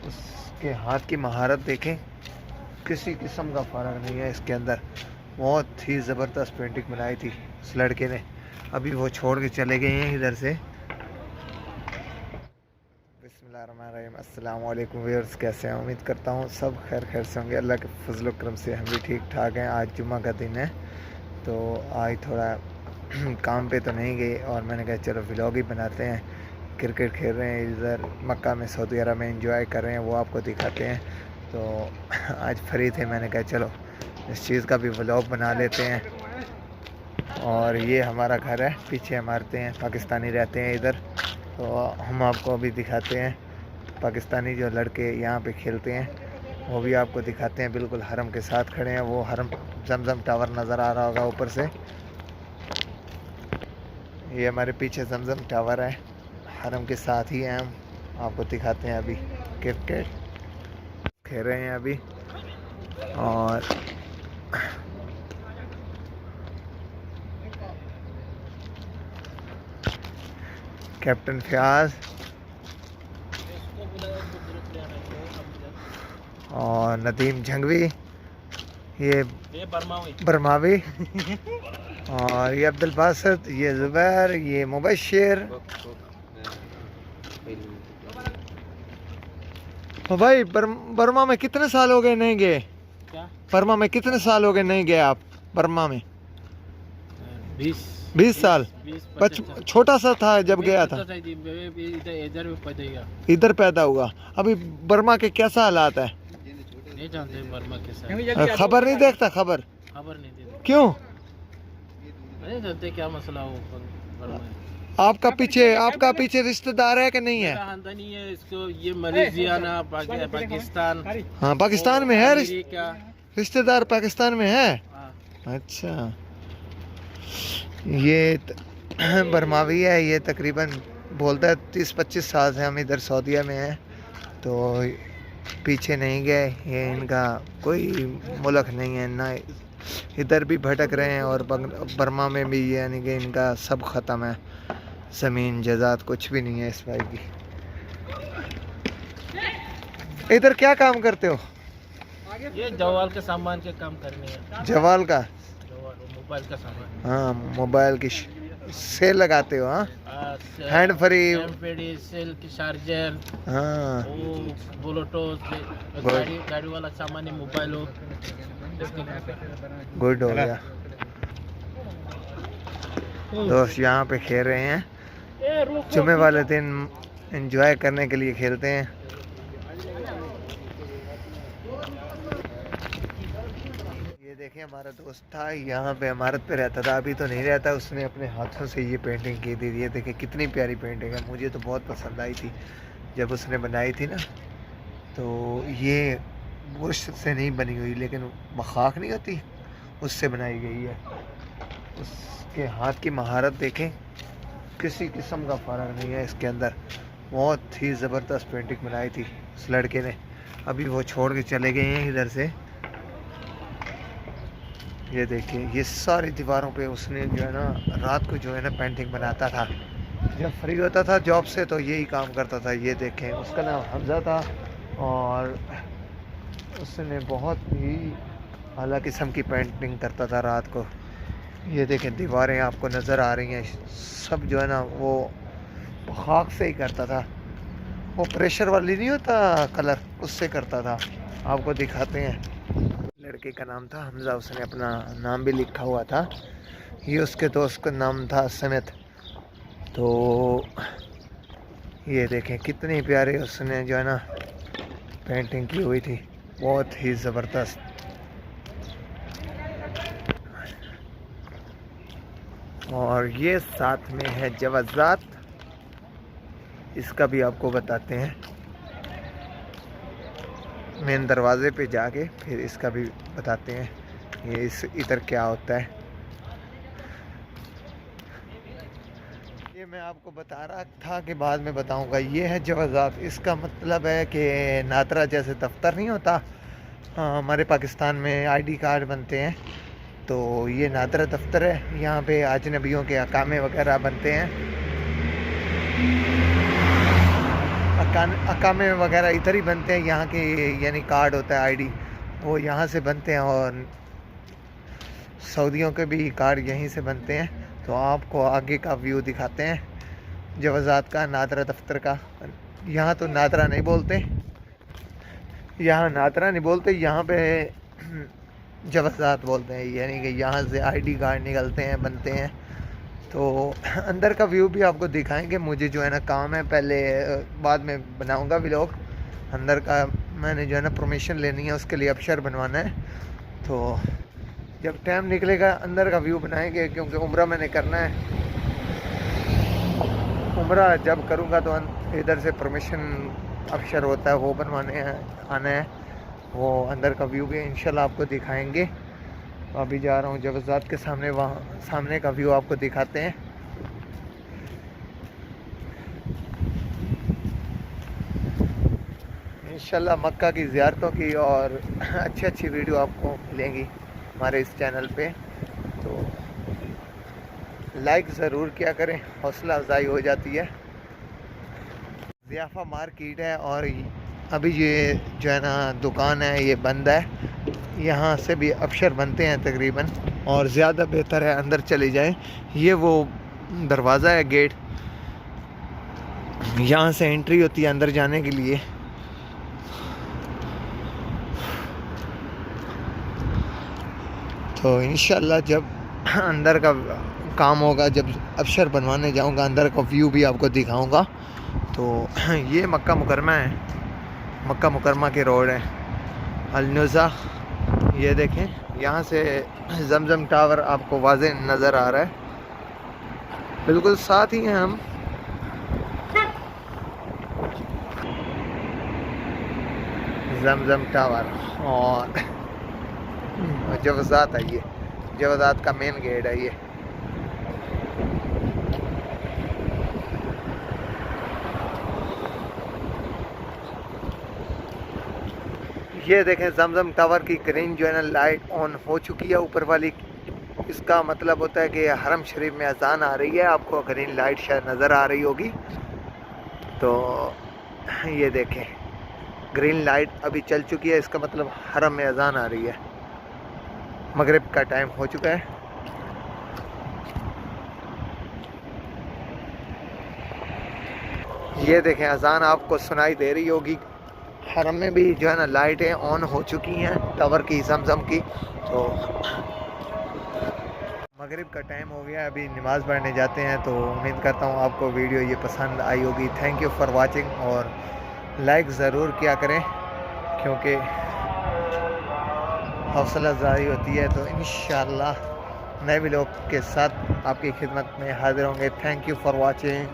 उसके हाथ की महारत देखें, किसी किस्म का फ़र्क नहीं है इसके अंदर। बहुत ही ज़बरदस्त पेंटिंग बनाई थी उस लड़के ने। अभी वो छोड़ के चले गए हैं इधर से। बिस्मिल्लाहिर्रहमानिर्रहीम। अस्सलाम वालेकुम व्यूअर्स, कैसे हैं? उम्मीद करता हूँ सब खैर से होंगे। अल्लाह के फजल करम से हम भी ठीक ठाक हैं। आज जुम्मा का दिन है तो आज थोड़ा काम पे तो नहीं गए और मैंने कहा चलो व्लॉग ही बनाते हैं। क्रिकेट खेल रहे हैं इधर मक्का में, सऊदी अरब में एंजॉय कर रहे हैं, वो आपको दिखाते हैं। तो आज फ्री थे, मैंने कहा चलो इस चीज़ का भी व्लॉग बना लेते हैं। और ये हमारा घर है, पीछे इमारतें हैं, पाकिस्तानी रहते हैं इधर। तो हम आपको अभी दिखाते हैं पाकिस्तानी जो लड़के यहाँ पे खेलते हैं वो भी आपको दिखाते हैं। बिल्कुल हरम के साथ खड़े हैं, वो हरम जमजम टावर नज़र आ रहा होगा ऊपर से। ये हमारे पीछे जमजम टावर है, हरम के साथ ही हैं हम। आपको दिखाते हैं अभी क्रिकेट खेल रहे हैं अभी। और कैप्टन फयाज और नदीम जंगवी, ये बरमावी और ये अब्दुल बासित, ये जुबैर, ये मुबशिर। भाई बर्मा में कितने साल हो गए नहीं गए? क्या बर्मा में कितने साल हो गए नहीं गए आप? बर्मा में 20 साल। छोटा सा था जब गया था, इधर पैदा हुआ। अभी बर्मा के कैसा हालात है? नहीं जानते बर्मा कैसा। खबर नहीं देखता? खबर नहीं देखता। क्यों नहीं जानते क्या मसला हो बर्मा? आपका पीछे रिश्तेदार है कि नहीं है? नहीं है इसको। ये मलेशिया ना पाकिस्तान। हाँ पाकिस्तान में है रिश्तेदार, पाकिस्तान में है। अच्छा, ये बरमावी है। ये तकरीबन बोलता है 30-25 साल से हम इधर सऊदीया में हैं, तो पीछे नहीं गए। ये इनका कोई मुल्क नहीं है ना, इधर भी भटक रहे हैं और बर्मा में भी, यानी कि इनका सब ख़त्म है, ज़मीन जायदाद कुछ भी नहीं है इस भाई की। इधर क्या काम करते हो? ये जवाल के सामान के काम करने हैं। जवाल का? मोबाइल का सामान। हाँ मोबाइल की सेल लगाते हो? हाँ हैंड फ्री सेल की चार्जर, हाँ ब्लूटूथ, गाड़ी वाला सामान है, मोबाइल हो। गुड हो गया। दोस्त यहाँ पे खेल रहे हैं, जुम्मे वाले दिन एंजॉय करने के लिए खेलते हैं। ये देखें हमारा दोस्त था यहाँ पे, इमारत पे रहता था, अभी तो नहीं रहता। उसने अपने हाथों से ये पेंटिंग की थी। ये देखें कितनी प्यारी पेंटिंग है, मुझे तो बहुत पसंद आई थी जब उसने बनाई थी ना। तो ये गोश्त से नहीं बनी हुई, लेकिन मखाक नहीं होती, उससे बनाई गई है। उसके हाथ की महारत देखें, किसी किस्म का फ़र्क नहीं है इसके अंदर। बहुत ही ज़बरदस्त पेंटिंग बनाई थी उस लड़के ने। अभी वो छोड़ के चले गए हैं इधर से। ये देखिए, ये सारी दीवारों पे उसने जो है ना, रात को जो है ना पेंटिंग बनाता था। जब फ्री होता था जॉब से तो यही काम करता था। ये देखें, उसका नाम हमजा था और उसने बहुत ही आला किस्म की पेंटिंग करता था रात को। ये देखें दीवारें आपको नज़र आ रही हैं, सब जो है ना वो खाक से ही करता था। वो प्रेशर वाली नहीं होता कलर, उससे करता था। आपको दिखाते हैं। लड़के का नाम था हमजा, उसने अपना नाम भी लिखा हुआ था। ये उसके दोस्त का नाम था समेत। तो ये देखें कितनी प्यारी उसने जो है ना पेंटिंग की हुई थी, बहुत ही ज़बरदस्त। और ये साथ में है जवाज़ात, इसका भी आपको बताते हैं। मेन दरवाज़े पे जाके फिर इसका भी बताते हैं ये इस इधर क्या होता है। ये मैं आपको बता रहा था कि बाद में बताऊंगा। ये है जवाज़ात, इसका मतलब है कि नातरा जैसे दफ्तर नहीं होता, हमारे पाकिस्तान में आईडी कार्ड बनते हैं, तो ये नातरा दफ्तर है। यहाँ पे अजनबियों के अकामे वगैरह बनते हैं। अकामे वगैरह इधर ही बनते हैं, यहाँ के यानी कार्ड होता है आईडी, वो यहाँ से बनते हैं, और सऊदियों के भी कार्ड यहीं से बनते हैं। तो आपको आगे का व्यू दिखाते हैं जवाज़ात का, नादरा दफ्तर का। यहाँ तो नादरा नहीं बोलते, यहाँ पे जवाज़ात बोलते हैं, यानी कि यहाँ से आईडी कार्ड निकलते हैं, बनते हैं। तो अंदर का व्यू भी आपको दिखाएंगे। मुझे जो है ना काम है, पहले बाद में बनाऊंगा व्लॉग। अंदर का मैंने जो है ना परमिशन लेनी है, उसके लिए अबशर बनवाना है। तो जब टाइम निकलेगा अंदर का व्यू बनाएंगे, क्योंकि उम्रा मैंने करना है। उम्रा जब करूँगा तो इधर से परमिशन अबशर होता है, वो बनवाने आना है। वो अंदर का व्यू भी इंशाल्लाह आपको दिखाएंगे। अभी जा रहा हूँ जवाज़ात के सामने, वहाँ सामने का व्यू आपको दिखाते हैं। इंशाल्लाह मक्का की ज़ियारतों की और अच्छी वीडियो आपको मिलेंगी हमारे इस चैनल पे। तो लाइक ज़रूर किया करें, हौसला अफजाई हो जाती है। ज़ियाफ़ा मार्केट है, और अभी ये जो है ना दुकान है ये बंद है। यहाँ से भी अबशर बनते हैं तकरीबन, और ज़्यादा बेहतर है अंदर चले जाएं। ये वो दरवाज़ा है, गेट, यहाँ से एंट्री होती है अंदर जाने के लिए। तो इंशाल्लाह जब अंदर का काम होगा, जब अबशर बनवाने जाऊंगा, अंदर का व्यू भी आपको दिखाऊंगा। तो ये मक्का मुकरमा है, मक्का मुकरमा के रोड है अल-नुज़ा। ये देखें, यहाँ से जमजम टावर आपको वाज़े नज़र आ रहा है, बिल्कुल साथ ही हैं हम। जमजम टावर और जवाज़ात है, ये जवाज़ात का मेन गेट है। ये देखें जमजम टावर की ग्रीन जो है ना लाइट ऑन हो चुकी है ऊपर वाली। इसका मतलब होता है कि हरम शरीफ में अजान आ रही है। आपको ग्रीन लाइट शायद नज़र आ रही होगी। तो ये देखें ग्रीन लाइट अभी चल चुकी है, इसका मतलब हरम में अजान आ रही है। मगरिब का टाइम हो चुका है। ये देखें अजान आपको सुनाई दे रही होगी। हरम में भी जो है ना लाइटें ऑन हो चुकी हैं टावर की, जमजम की। तो मगरिब का टाइम हो गया, अभी नमाज़ पढ़ने जाते हैं। तो उम्मीद करता हूँ आपको वीडियो ये पसंद आई होगी। थैंक यू फॉर वाचिंग, और लाइक ज़रूर किया करें, क्योंकि हौसला अफजाई होती है। तो इंशाल्लाह नए व्लॉग के साथ आपकी खिदमत में हाजिर होंगे। Thank you for watching.